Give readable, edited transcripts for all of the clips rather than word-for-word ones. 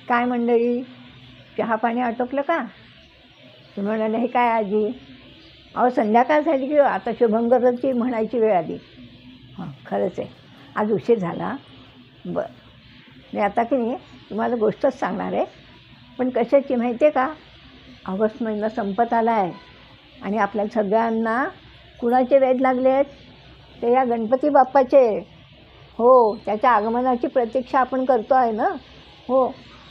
काय मंडळी, चहा पाणी आटोपलं का? ते म्हणाले, हे काय आजी, अहो संध्याकाळ झाली की आता शुभंकरची म्हणायची वेळ आली. हां खरंच आहे, आज उशीर झाला. बरं, मी आता की नाही तुम्हाला गोष्टच सांगणार आहे, पण कशाची माहिती आहे का? ऑगस्ट महिना संपत आला आहे आणि आपल्या सगळ्यांना कुणाचे वेध लागले आहेत? ते या गणपती बाप्पाचे. हो, त्याच्या आगमनाची प्रतीक्षा आपण करतो आहे ना. हो,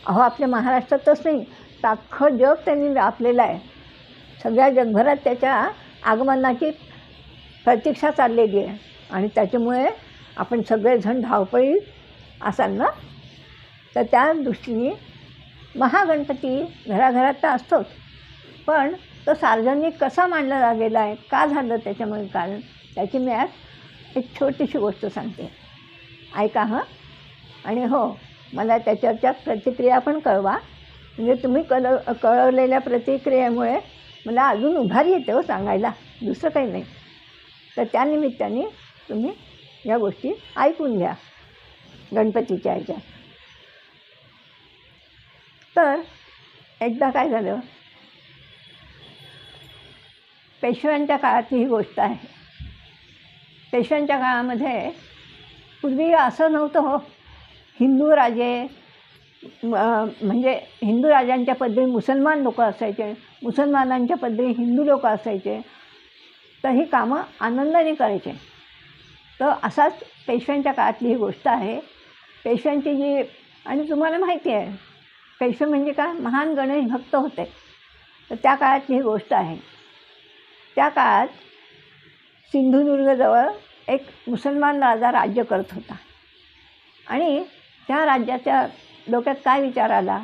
अहो आपल्या महाराष्ट्रातच नाही तर अख्खं जग त्यांनी व्यापलेलं आहे. सगळ्या जगभरात त्याच्या आगमनाची प्रतीक्षा चाललेली आहे आणि त्याच्यामुळे आपण सगळेजण धावपळी असाल ना. तर त्या दृष्टीने महागणपती घराघरात तर असतोच, पण तो सार्वजनिक कसा मांडला गेला आहे, का झालं त्याच्यामुळे कारण, त्याची मी आज एक छोटीशी गोष्ट सांगते, ऐका हं. आणि हो, मला त्याच्यावरच्या प्रतिक्रिया पण कळवा, म्हणजे तुम्ही कळवलेल्या प्रतिक्रियेमुळे मला अजून उभारी येते हो सांगायला, दुसरं काही नाही. तर त्यानिमित्ताने तुम्ही या गोष्टी ऐकून घ्या गणपतीच्या ह्याच्या. तर एकदा काय झालं, पेशव्यांच्या काळातली ही गोष्ट आहे. पेशव्यांच्या काळामध्ये पूर्वी असं नव्हतं हो, हिंदू राजे म्हणजे हिंदू राजांच्या पदरी मुसलमान लोक असायचे, मुसलमानांच्या पदरी हिंदू लोक असायचे, तर ही कामं आनंदाने करायचे. तर असाच पेशव्यांच्या काळातली ही गोष्ट आहे. पेशव्यांची जी, आणि तुम्हाला माहिती आहे पेशवे म्हणजे काय, महान गणेश भक्त होते. तर त्या काळातली ही गोष्ट आहे. त्या काळात सिंधुदुर्गजवळ एक मुसलमान राजा राज्य करत होता आणि त्या राज्याच्या डोक्यात काय विचार आला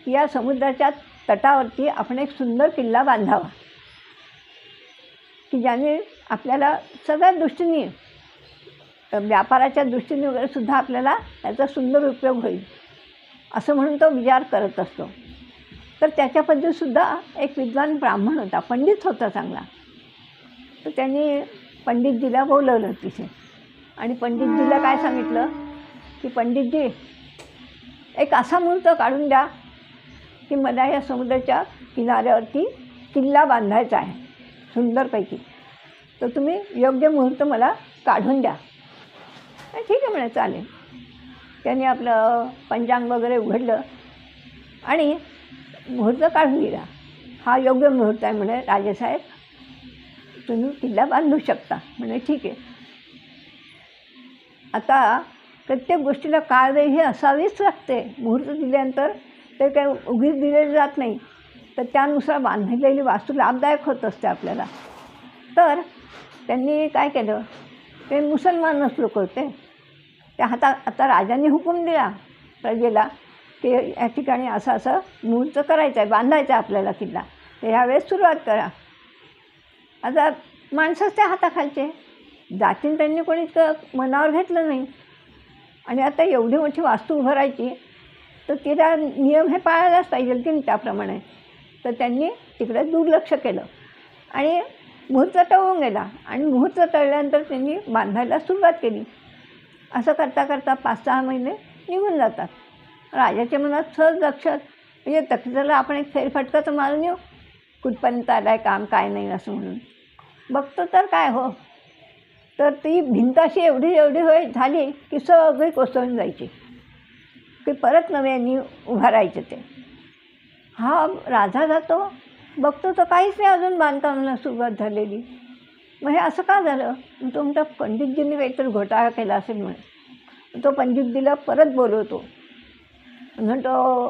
की या समुद्राच्या तटावरती आपण एक सुंदर किल्ला बांधावा की ज्याने आपल्याला सगळ्या दृष्टीने, व्यापाराच्या दृष्टीने वगैरे सुद्धा आपल्याला त्याचा सुंदर उपयोग होईल, असं म्हणून तो विचार करत असतो. तर त्याच्याबद्दलसुद्धा एक विद्वान ब्राह्मण होता, पंडित होता चांगला. तर त्यांनी पंडितजीला बोलवलं तिथे आणि पंडितजीला काय सांगितलं की पंडितजी, एक असा मुहूर्त काढून द्या की मला या समुद्राच्या किनाऱ्यावरती किल्ला बांधायचा आहे सुंदरपैकी, तर तुम्ही योग्य मुहूर्त मला काढून द्या. ठीक आहे म्हणे, चालेल. त्यांनी आपलं पंचांग वगैरे उघडलं आणि मुहूर्त काढून दिला. हा योग्य मुहूर्त आहे म्हणे राजेसाहेब, तुम्ही किल्ला बांधू शकता. म्हणे ठीक आहे. आता प्रत्येक गोष्टीला काळवेळ ही असावीच लागते. मुहूर्त दिल्यानंतर ते काही उगीच दिलेलं जात नाही, तर त्यानुसार बांधलेली वास्तू लाभदायक होत असते आपल्याला. तर त्यांनी काय केलं, ते मुसलमानच लोक होते, त्या आता राजांनी हुकूम दिला प्रजेला की या ठिकाणी असं असं मुहूर्त करायचं आहे, बांधायचं आहे आपल्याला किल्ला, तर ह्यावेळेस सुरुवात करा. आता माणसंच त्या हाताखालचे, जातीन त्यांनी कोणी मनावर घेतलं नाही. आणि आता एवढी मोठी वास्तू उभारायची तर तिला नियम हे पाळायलाच पाहिजे की नाही त्याप्रमाणे. तर त्यांनी तिकडे दुर्लक्ष केलं आणि मुहूर्त टळून गेला आणि मुहूर्त टळल्यानंतर त्यांनी बांधायला सुरुवात केली. असं करता करता 5-6 महिने निघून जातात. राजाच्या मनात सहज लक्षात, म्हणजे तक्राला आपण एक फेरफटका तर मारून येऊ, कुठपर्यंत आलं आहे काम, काय नाही असं म्हणून बघतो. तर काय हो, तर ती भिंत अशी एवढी झाली की सगळी कोसळून जायची, की परत नव्याने उभारायचं ते. हा राजा जातो, बघतो तर काहीच नाही अजून बांधकामाला सुरुवात झालेली. मग हे असं का झालं? तो म्हणतो पंडितजींनी काहीतरी घोटाळा केला असेल म्हणे. तो पंडितजीला परत बोलवतो, म्हणतो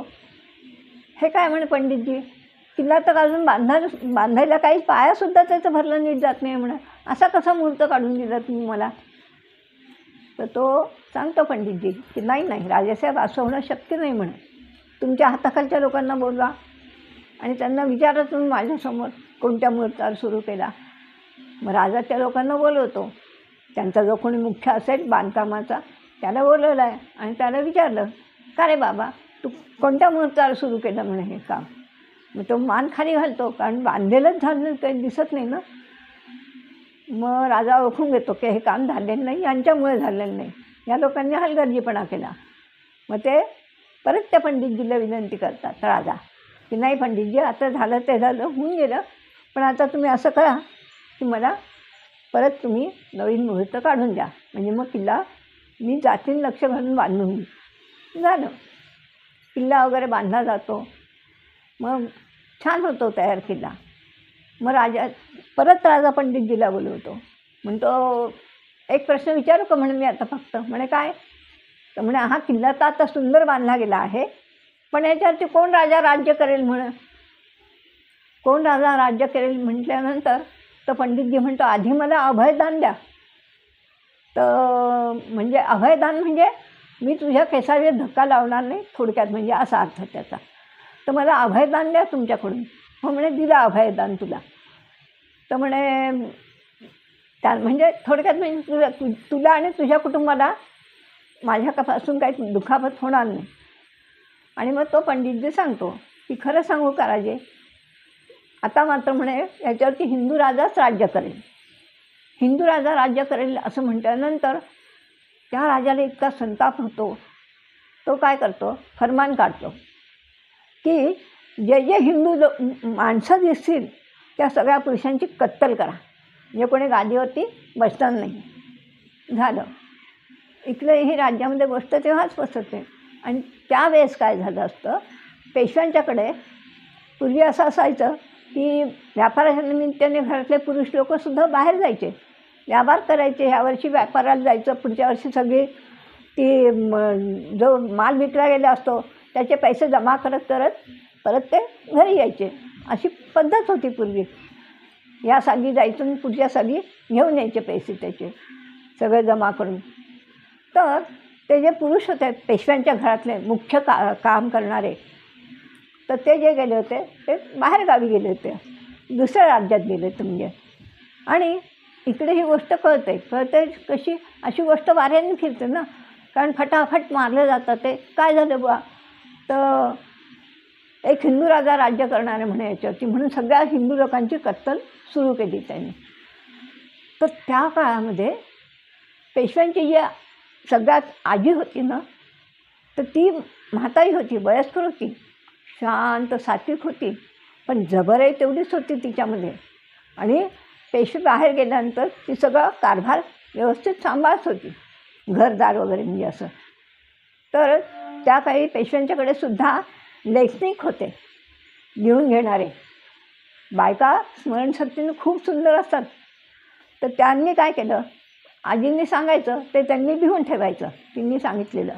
हे काय म्हणे पंडितजी, किल्ला तर अजून बांधायला काही पायासुद्धा त्याचं भरलं नीट जात नाही म्हणा, असा कसा मुहूर्त काढून दिला तुम्ही मला? तर तो सांगतो पंडितजी की नाही राजेसाहेब, असं होणं शक्य नाही म्हणे. तुमच्या हाताखालच्या लोकांना बोलवा आणि त्यांना विचारा तुम्ही माझ्यासमोर कोणत्या मुहूर्तावर सुरू केला. मग राजा त्या लोकांना बोलवतो, त्यांचा जो कोणी मुख्य असेल बांधकामाचा त्याला बोलवलं आहे आणि त्याला विचारलं, का रे बाबा तू कोणत्या मुहूर्तावर सुरू केलं म्हणे हे काम. मग तो मान खाली घालतो, कारण बांधलेलंच झालं काही दिसत नाही ना. मग राजा ओळखून घेतो की हे काम झालेलं नाही, यांच्यामुळे झालेलं नाही, या लोकांनी हलगर्जीपणा केला. मग ते परत त्या पंडितजीला विनंती करतात राजा, की नाही पंडितजी, आता झालं ते झालं, होऊन गेलं, पण आता तुम्ही असं करा की मला परत तुम्ही नवीन मुहूर्त काढून द्या, म्हणजे मग किल्ला मी जातीन लक्ष घालून बांधून घेईन. झालं, किल्ला वगैरे बांधला जातो. मग छान होतो तयार किल्ला. मग राजा पंडितजीला बोलवतो. म्हणतो, एक प्रश्न विचारू का म्हणे मी आता फक्त? म्हणे काय? तर म्हणे हा किल्ला तर आता सुंदर बांधला गेला आहे, पण याच्यावरती कोण राजा राज्य करेल म्हणे? कोण राजा राज्य करेल म्हटल्यानंतर तर पंडितजी म्हणतो, आधी मला अभयदान द्या. तर म्हणजे अभयदान म्हणजे मी तुझ्या केसाला धक्का लावणार नाही, थोडक्यात म्हणजे असा अर्थ त्याचा. तर मला अभयदान द्या तुमच्याकडून. हो म्हणे, दिलं अभयदान तुला. तर म्हणे म्हणजे थोडक्यात म्हणजे तुला आणि तुझ्या कुटुंबाला माझ्यापासून काही दुखापत होणार नाही. आणि मग तो पंडितजी सांगतो की खरं सांगू का राजे, आता मात्र म्हणे याच्यावरती हिंदू राजाच राज्य करेल, हिंदू राजा राज्य करेल असं म्हटल्यानंतर त्या राजाला इतका संताप होतो. तो काय करतो, फरमान काढतो की जे जे हिंदू माणसं दिसतील त्या सगळ्या पुरुषांची कत्तल करा, म्हणजे कोणी गादीवरती बसणार नाही. झालं. इकडे राज्यामध्ये गोष्ट तेव्हाच पसरते. आणि त्यावेळेस काय झालं असतं, पेशव्यांच्याकडे पूर्वी असं असायचं की व्यापाराच्या निमित्ताने घरातले पुरुष लोकंसुद्धा बाहेर जायचे, व्यापार करायचे. ह्या वर्षी व्यापाराला जायचं, पुढच्या वर्षी सगळी ती जो माल विकला गेला असतो त्याचे पैसे जमा करत करत परत ते घरी यायचे. अशी पद्धत होती पूर्वी. या साली जायचं आणि पुढच्या साली घेऊन यायचे पैसे त्याचे सगळे जमा करून. तर ते जे पुरुष होते पेशव्यांच्या घरातले मुख्य काम करणारे, तर ते जे गेले होते ते बाहेरगावी गेले होते, दुसऱ्या राज्यात गेले होते म्हणजे. आणि इकडे ही गोष्ट कळते कशी, अशी गोष्ट वाऱ्याने फिरते ना, कारण फटाफट मारले जातात. ते काय झालं बुवा, तर एक हिंदू राजा राज्य करणारे म्हणे याच्यावरती, म्हणून सगळ्या हिंदू लोकांची कत्तल सुरू केली त्यांनी. तर त्या काळामध्ये पेशव्यांची जी सगळ्यात आजी होती ना, तर ती म्हातारी होती, वयस्कर होती, शांत सात्विक होती, पण जबरही तेवढीच होती तिच्यामध्ये. आणि पेशवे बाहेर गेल्यानंतर ती सगळं कारभार व्यवस्थित सांभाळत होती, घरदार वगैरे म्हणजे असं. तर त्या काही पेशव्यांच्याकडे सुद्धा लेखनिक होते, लिहून घेणारे. बायका स्मरणशक्तीने खूप सुंदर असतात. तर त्यांनी काय केलं, आजींनी सांगायचं ते त्यांनी लिहून ठेवायचं, तिने सांगितलेलं.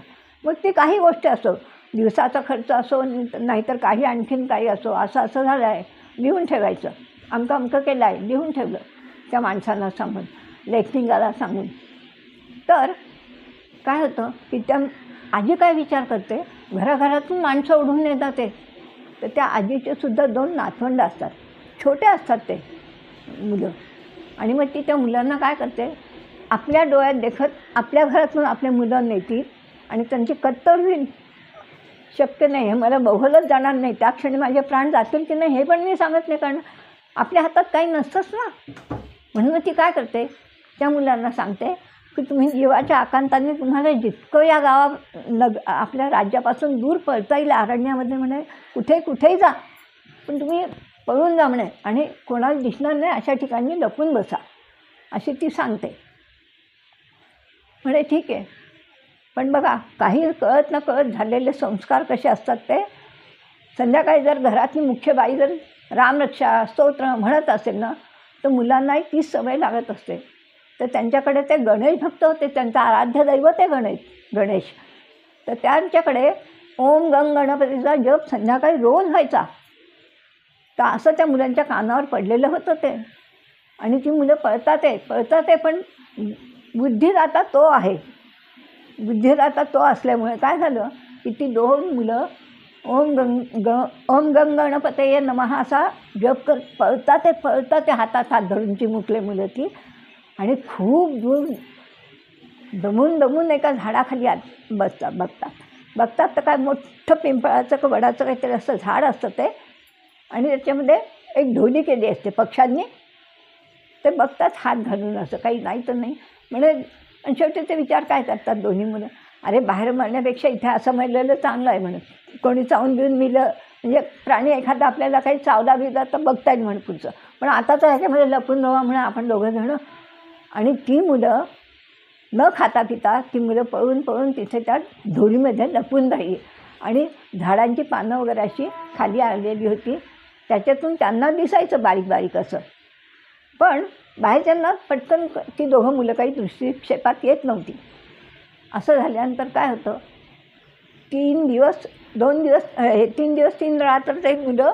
मग ती काही गोष्ट असो, दिवसाचा खर्च असो नाहीतर काही आणखीन काही असो, असं असं झालं आहे लिहून ठेवायचं, अमकं अमकं केलं आहे लिहून ठेवलं त्या माणसांना सांगून, लेखनिकाला सांगून. तर काय होतं की त्या आजी काय विचार करते, घराघरातून माणसं ओढून येतात ते. तर त्या आजीचे सुद्धा 2 नातवंड असतात, छोटे असतात ते मुलं. आणि मग ती त्या मुलांना काय करते, आपल्या डोळ्यात देखत आपल्या घरातून आपले मुलं नेतील आणि त्यांची कत्तल होईल. शक्य नाही, हे मला बघवलंच जाणार नाही, त्या क्षणी माझे प्राण जातील की नाही हे पण मी सांगत नाही, कारण आपल्या हातात काही नसतंच ना. म्हणून ती काय करते, त्या मुलांना सांगते की तुम्ही जीवाच्या आकांताने तुम्हाला जितकं या आपल्या राज्यापासून दूर पळता येईल अरण्यामध्ये म्हणे, कुठेही जा, पण तुम्ही पळून जा म्हणे, आणि कोणाला दिसणार नाही अशा ठिकाणी लपून बसा, अशी ती सांगते. म्हणे ठीक आहे. पण बघा, काही कळत न कळत झालेले संस्कार कसे असतात ते. संध्याकाळी जर घरातली मुख्य बाई जर रामरक्षा स्तोत्र म्हणत असेल ना, तर मुलांनाही तीच सवय लागत असते. तर त्यांच्याकडे ते गणेश भक्त होते, त्यांचा आराध्य दैवत आहे गणेश. तर त्यांच्याकडे ओम गंग गणपतीचा जप संध्याकाळी रोज व्हायचा. तर असं त्या मुलांच्या कानावर पडलेलं होतं ते. आणि ती मुलं पळतात आहे, पण बुद्धिदाता तो आहे. बुद्धिदाता तो असल्यामुळे काय झालं की ती 2 मुलं ओम गंग गणपतये नमः असा जप कर पळतात ते हातात हात धरून चिमुकले मुलं ती. आणि खूप दूर दमून एका झाडाखाली बघतात तर काय मोठं पिंपळाचं का वडाचं काहीतरी असं झाड असतं ते, आणि त्याच्यामध्ये एक ढोली केली असते पक्ष्यांनी. ते बघतात हात घालून, असं काही नाही तर नाही म्हणे. आणि शेवटी ते विचार काय करतात दोन्ही मुलं, अरे बाहेर मरण्यापेक्षा इथे असं मरलेलं चांगलं आहे म्हणून. कोणी चावून बिवून मिलं म्हणजे प्राणी एखादा आपल्याला काही चावला बिवला तर बघता येईल म्हणून पुढचं. पण आताच ह्याच्यामध्ये लपून राहा म्हणून आपण दोघंजणं. आणि ती मुलं न खाता पिता ती मुलं पळून पळून तिथे त्या धुळीमध्ये लपून राहिली. आणि झाडांची पानं वगैरे अशी खाली आलेली होती, त्याच्यातून त्यांना दिसायचं बारीक बारीक असं. पण बाहेरच्यांना पटकन ती दोघं मुलं काही दृष्टिक्षेपात येत नव्हती. असं झाल्यानंतर काय होतं, 3 दिवस 3 रात्र ते मुलं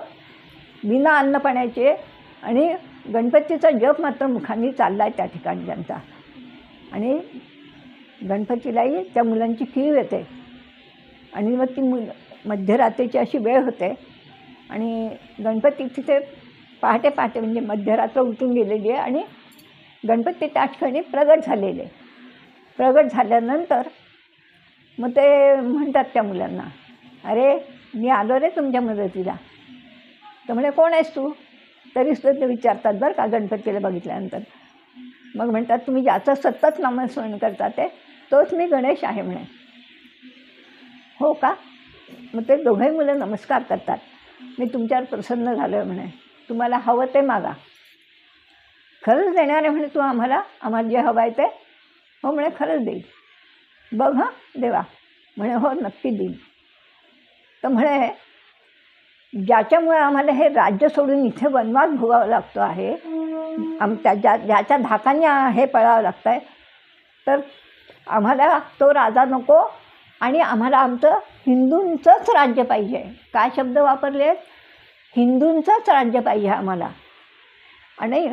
बिना अन्न पाण्याचे आणि गणपतीचा जप मात्र मुखांनी चालला आहे त्या ठिकाणी त्यांचा. आणि गणपतीलाही त्या मुलांची कीव येते. आणि मग ती मध्यरात्रीची अशी वेळ होते आणि गणपती तिथे पहाटे पहाटे म्हणजे मध्यरात्र उठून गेलेली आहे आणि गणपती त्या ठिकाणी प्रगट झालेले. प्रगट झाल्यानंतर मग ते म्हणतात त्या मुलांना, अरे मी आलो रे तुमच्या मदतीला. तर म्हणे कोण आहेस तू? तरीसुद्धा ते विचारतात बरं का गणपतीला बघितल्यानंतर. मग म्हणतात तुम्ही ज्याचं सतत नामस्मरण करता ते तोच मी गणेश आहे म्हणे. हो का? मग ते दोघंही मुलं नमस्कार करतात. मी तुमच्यावर प्रसन्न झालो आहे म्हणे, तुम्हाला हवं ते मागा. खरंच देणार आहे म्हणे तू आम्हाला जे हवं आहे ते? हो म्हणे खरंच देईल. बघ हां देवा. म्हणे हो नक्की देईल. तर म्हणे ज्याच्यामुळे आम्हाला हे राज्य सोडून इथे वनवास भोगावा लागतो आहे, ज्याच्या धाकाने हे पळावं लागतं आहे, तर आम्हाला तो राजा नको आणि आम्हाला आमचं हिंदूंचंच राज्य पाहिजे. काय शब्द वापरले? हिंदूंचंच राज्य पाहिजे आम्हाला. आणि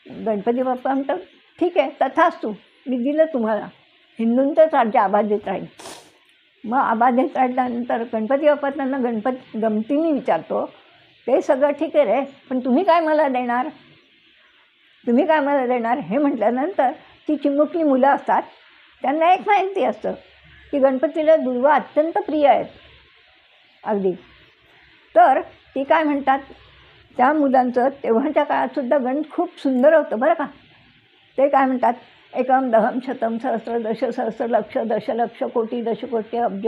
गणपती बाप्पा म्हणतात ठीक आहे तथास्तु, मी दिलं तुम्हाला, हिंदूंचंच राज्य अबाधित राहील. मग अबाधित राहिल्यानंतर गणपती बाप्पा त्यांना गमतीने विचारतो, ते सगळं ठीक आहे रे, पण तुम्ही काय मला देणार? तुम्ही काय मला देणार? हे म्हटल्यानंतर ती चिमुकली मुलं असतात त्यांना एक माहिती असतं की गणपतीला दुर्वा अत्यंत प्रिय आहेत अगदी. तर ती काय म्हणतात, त्या मुलांचं तेव्हाच्या काळातसुद्धा गणित खूप सुंदर होतं बरं का. ते काय म्हणतात, एकम दहम शतम सहस्र दशसहस्र लक्ष दशलक्ष कोटी दशकोटी अब्ज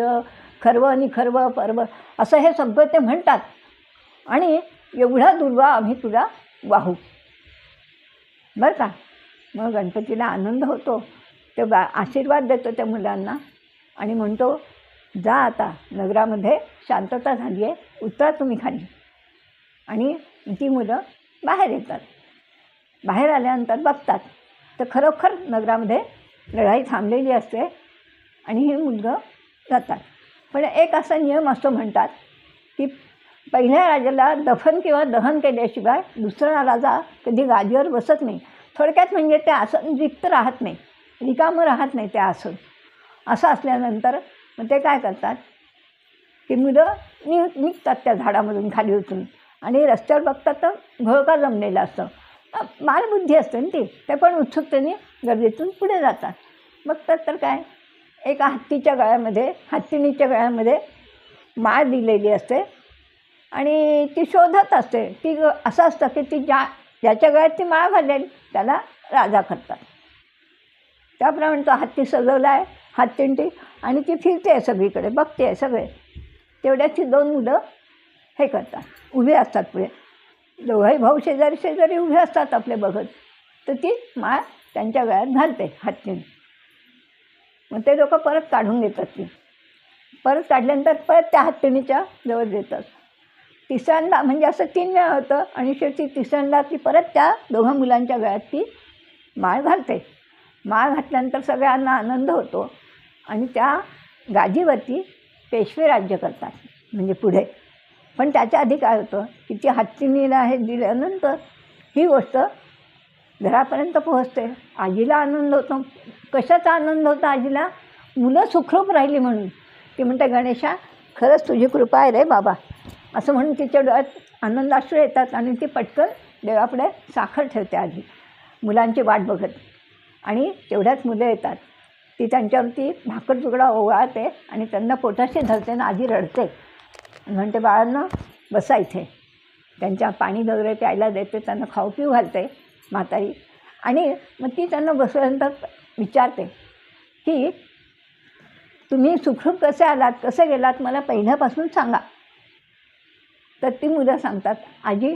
खर्व निखर्व पर्व असं हे सगळं ते म्हणतात. आणि एवढा दुर्वा आम्ही तुला वाहू बरं का. मग गणपतीला आनंद होतो. ते आशीर्वाद देतो त्या मुलांना आणि म्हणतो जा आता नगरामध्ये शांतता झाली आहे, उतरा तुम्ही खाली. आणि ती मुलं बाहेर येतात. बाहेर आल्यानंतर बघतात तर खरोखर नगरामध्ये लढाई थांबलेली असते आणि हे मुलगं जातात. पण एक असा नियम असतो म्हणतात की पहिल्या राजाला दफन किंवा दहन केल्याशिवाय दुसरा राजा कधी गादीवर बसत नाही. थोडक्यात म्हणजे ते आसन रिक्त राहत नाही, रिकामं राहत नाही ते आसन. असं असल्यानंतर मग ते काय करतात की मुलं निघतात त्या झाडामधून खाली उतरून आणि रस्त्यावर बघतात तर घोळका जमलेला असतं. बालबुद्धी असते ना ती, ते पण उत्सुकतेने गर्दीतून पुढे जातात. बघतात तर काय, एका हत्तीणीच्या गळ्यामध्ये माळ दिलेली असते आणि ती शोधत असते. ती असं असतं की ती ज्याच्या गळ्यात ती माळ घालेल त्याला राजा करतात. त्याप्रमाणे तो हत्ती सजवला आहे, हत्तींटी, आणि ती फिरते आहे सगळीकडे, बघते आहे सगळे. तेवढ्यात ती 2 मुलं हे करतात, उभे असतात पुढे. दोघंही भाऊ शेजारी उभे असतात आपले बघत. तर ती माळ त्यांच्या गळ्यात घालते हत्तीने. मग ते लोक परत काढून घेतात. ती परत काढल्यानंतर परत त्या हत्तीणीच्या जवळ देतात. तिसऱ्यांदा म्हणजे असं 3 वेळा होतं आणि शेवटी तिसऱ्यांदा ती परत त्या दोघं मुलांच्या गळ्यात ती माळ घालते. माळ घातल्यानंतर सगळ्यांना आनंद होतो आणि त्या गादीवरती पेशवे राज्य करतात म्हणजे पुढे. पण त्याच्या आधी काय होतं की ती हत्तीणीला हे दिल्यानंतर ही गोष्ट घरापर्यंत पोहोचते. आजीला आनंद होतो. कशाचा आनंद होता आजीला? मुलं सुखरूप राहिली म्हणून. ती म्हणते गणेशा खरंच तुझी कृपा आहे रे बाबा, असं म्हणून तिच्या डोळ्यात आनंदाश्रू येतात आणि ती पटकन देवापुढे साखर ठेवते आजी मुलांची वाट बघत. आणि तेवढ्याच मुलं येतात. ती त्यांच्यावरती भाकर तुकडा ओवाळते आणि त्यांना पोटाशी धरते ना आजी रडते. म्हणते बाळांना बसा इथे. त्यांच्या पाणी वगैरे प्यायला देते, त्यांना खाऊ पिऊ घालते म्हातारी. आणि मग ती त्यांना बसल्यानंतर विचारते की तुम्ही सुखरूप कसे आलात, कसे गेलात, मला पहिल्यापासून सांगा. तर ती मुलं सांगतात, आजी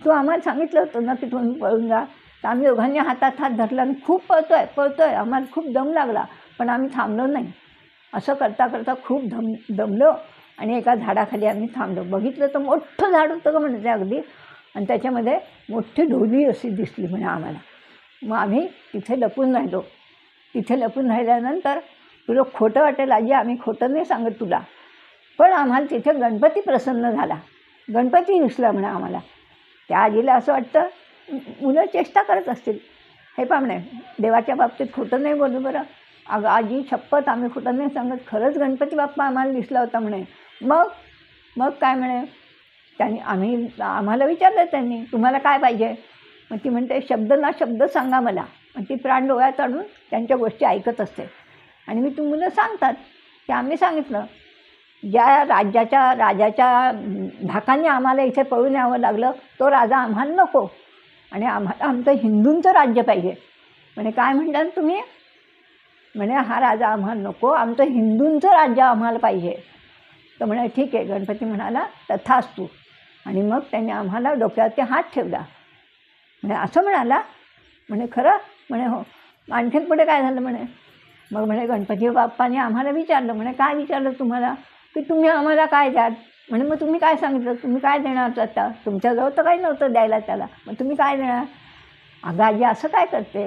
तू आम्हाला सांगितलं होतं ना की तुम्ही पळून जा. तर आम्ही दोघांनी हातात हात धरला आणि खूप पळतोय, आम्हाला खूप दम लागला, पण आम्ही थांबलो नाही. असं करता करता खूप दमलो आणि एका झाडाखाली आम्ही थांबलो. बघितलं तर मोठं झाड होतं का म्हणजे अगदी, आणि त्याच्यामध्ये मोठी ढोली अशी दिसली म्हणे आम्हाला. मग आम्ही तिथे लपून राहिलो. तिथे लपून राहिल्यानंतर तुला खोटं वाटेल आजी, आम्ही खोटं नाही सांगत तुला, पण आम्हाला तिथे गणपती प्रसन्न झाला, गणपती दिसला म्हणा आम्हाला. त्या आजीला असं वाटतं मुलं चेष्टा करत असतील. हे पहा म्हणे, देवाच्या बाबतीत खोटं नाही बोलू बरं. अगं आजी शपथ आम्ही खोटं नाही सांगत, खरंच गणपती बाप्पा आम्हाला दिसला होता म्हणे. मग काय म्हणे, आम्हाला विचारलं त्यांनी तुम्हाला काय पाहिजे. मग ती म्हणते शब्द ना शब्द सांगा मला. मग ती प्राण डोळ्यात आणून त्यांच्या गोष्टी ऐकत असते आणि मी मुलं सांगतात की आम्ही सांगितलं, ज्या राजाच्या धाकाने आम्हाला इथे पळून यावं लागलं तो राजा आम्हाला नको आणि आम्हाला आमचं हिंदूंचं राज्य पाहिजे. म्हणे काय म्हणतात तुम्ही. म्हणे हा राजा आम्हाला नको, आमचं हिंदूंचं राज्य आम्हाला पाहिजे. तर म्हणे ठीक आहे. गणपती म्हणाला तथास्तु. आणि मग त्याने आम्हाला डोक्यावरती हात ठेवला. म्हणे असं म्हणाला. म्हणे खरं. म्हणे हो. आणखीन पुढे काय झालं म्हणे. मग म्हणे गणपती बाप्पाने आम्हाला विचारलं. म्हणे काय विचारलं तुम्हाला, की तुम्ही आम्हाला काय द्याल. म्हणे मग तुम्ही काय सांगितलं, तुम्ही काय देणार आता, तुमच्याजवळ तर काही नव्हतं द्यायला त्याला, मग तुम्ही काय देणार. अगं आजी असं काय करते.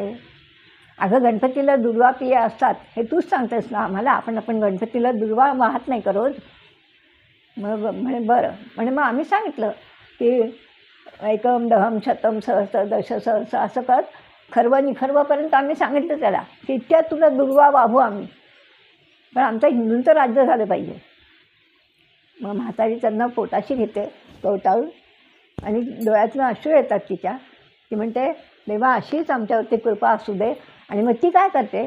अगं गणपतीला दुर्वा पिया असतात हे तूच सांगतेस ना आम्हाला, आपण गणपतीला दुर्वा वाहत नाही का रोज. मग म्हणे बरं. म्हणे मग आम्ही सांगितलं की एकम दहम शतम सहस्र दश सहस्र असं करत खर्व निखर्वपर्यंत आम्ही सांगितलं त्याला की इतक्या तुला दुर्वा वाहू आम्ही, पण आमचं हिंदूंचं राज्य झालं पाहिजे. मग म्हातारी त्यांना पोटाशी घेते कवटाळून आणि डोळ्यातून अश्रू येतात तिच्या. ती म्हणते देवा अशीच आमच्यावरती कृपा असू दे. आणि मग ती काय करते,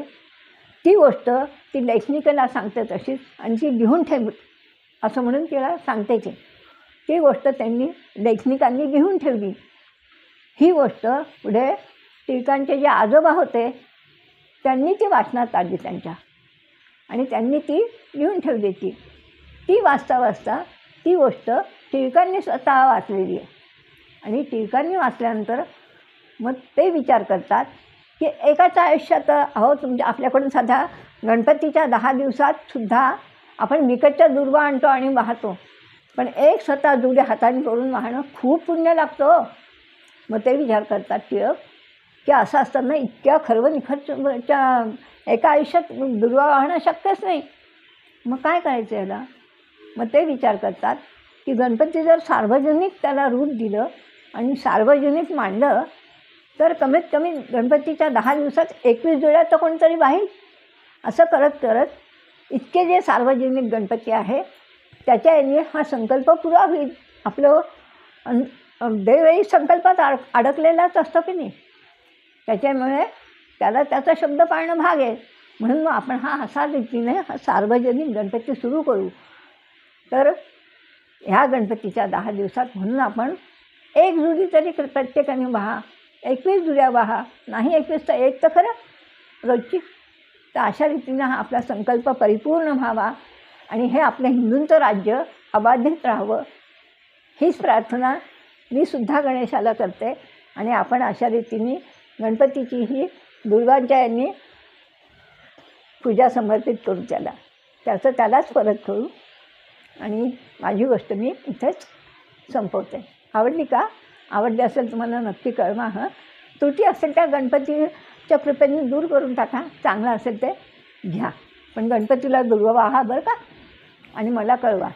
ती गोष्ट ती लेखनिकेला सांगते तशीच आणि ती लिहून ठेव असं म्हणून तिला सांगते. ती गोष्ट त्यांनी लेखनिकांनी लिहून ठेवली. ही गोष्ट पुढे टिळकांचे जे आजोबा होते त्यांनी ती वाचनात आली त्यांच्या, आणि त्यांनी ती लिहून ठेवली. ती वाचता ती गोष्ट टिळकांनी स्वतः वाचलेली आहे. आणि टिळकांनी वाचल्यानंतर मग ते विचार करतात की एकाच्या आयुष्यात आपल्याकडून साध्या गणपतीच्या 10 दिवसात सुद्धा आपण विकतच्या दुर्वा आणतो आणि वाहतो, पण एक स्वतः जुड्या हाताने करून वाहणं खूप पुण्य लागतं. मग ते विचार करतात टिळक की असं असताना इतक्या खर्व निखरच्या एका आयुष्यात दुर्वा वाहणं शक्यच नाही. मग काय करायचं याला. मग ते विचार करतात की गणपती जर सार्वजनिक त्याला रूप दिलं आणि सार्वजनिक मांडलं तर कमीत कमी गणपतीच्या 10 दिवसात 21 जोड्या तर कोणतरी वाहील. असं करत करत इतके जे सार्वजनिक गणपती आहे त्याच्या याने हा संकल्प पुरा होईल. आपलं देवही संकल्पात अडकलेलाच असतं की नाही, त्याच्यामुळे त्याला त्याचा शब्द पाळणं भाग आहे. म्हणून मग आपण असा रीतीने सार्वजनिक गणपती सुरू करू. तर ह्या गणपतीच्या 10 दिवसात म्हणून आपण एक जुडी तरी प्रत्येकाने वाहा, 21 जुड्या वाहा, नाही 21 तर एक तर खरं रोजची. तर अशा रीतीने हा आपला संकल्प परिपूर्ण व्हावा आणि हे आपल्या हिंदूंचं राज्य अबाधित राहावं, हीच प्रार्थना मी सुद्धा गणेशाला करते. आणि आपण अशा रीतीने गणपतीची ही दुर्गांच्या यांनी पूजा समर्पित करू त्यालाच परत करू. आणि माझी गोष्ट मी इथेच संपवते. आवडली का. आवडली असेल तुम्हाला नक्की कळवा. त्रुटी असेल त्या गणपतीच्या कृपेने दूर करून टाका, चांगलं असेल ते घ्या, पण गणपतीला दुर्वा वाहा बरं का, आणि मला कळवा.